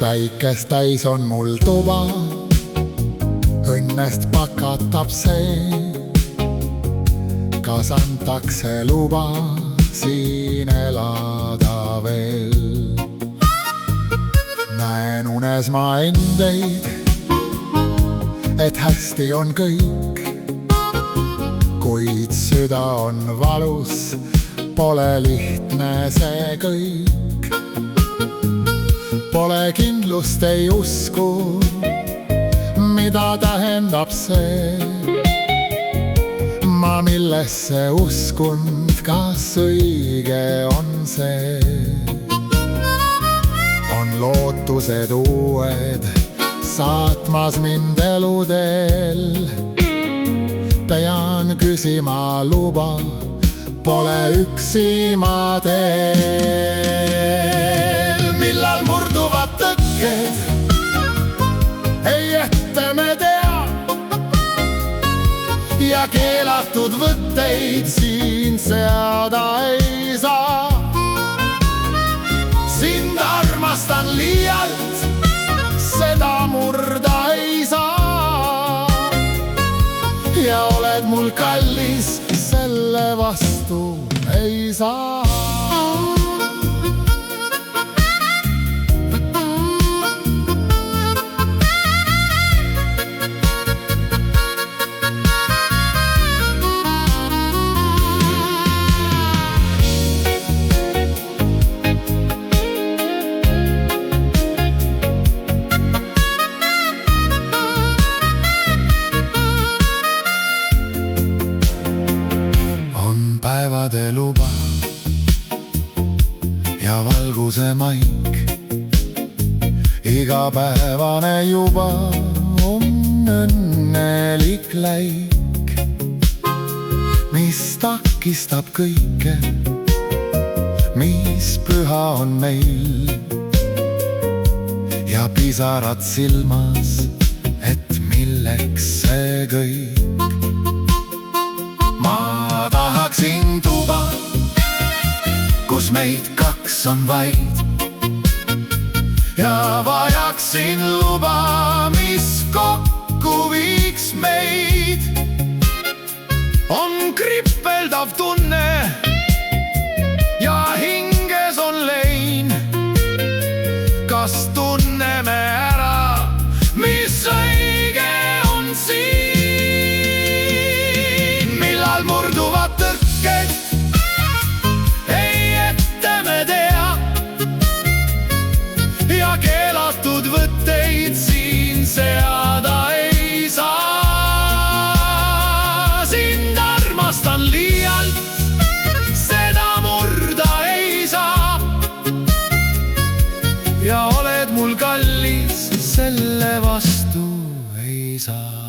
Päikest täis on mul tuba, õnnest pakatab see. Kas antakse luba siin elada veel? Näen unes ma endeid, et hästi on kõik, kuid süda on valus, pole lihtne see kõik. Pole kindlust, ei usku, mida tähendab see. Ma millesse uskun, kas õige on see? On lootused uued, saatmas mind eluteel. Pean küsima luba, pole üksi ma teel. Millal murduvad tõkked, ei ette me tea, ja keelatud võtteid siin seada ei saa. Sind armastan liialt, seda murda ei saa, ja oled mul kallis, selle vastu ei saa. Päevade luba ja valguse maik, igapäevane juba on õnnelik läik, mis takistab kõike, mis püha on meil, ja pisarad silmas, et milleks see kõik. Ma tahaksin tuba, kus meid kaks on vaid, ja vajaksin luba, mis kokku viiks meid. On krippeldav tunne ja hinges on lein. Kas tunneme ära, mis õige on siin? Murduvad tõkked, ei ette me tea, ja keelatud võtteid siin seada ei saa. Sind armastan liialt, seda murda ei saa, ja oled mul kallis, selle vastu ei saa.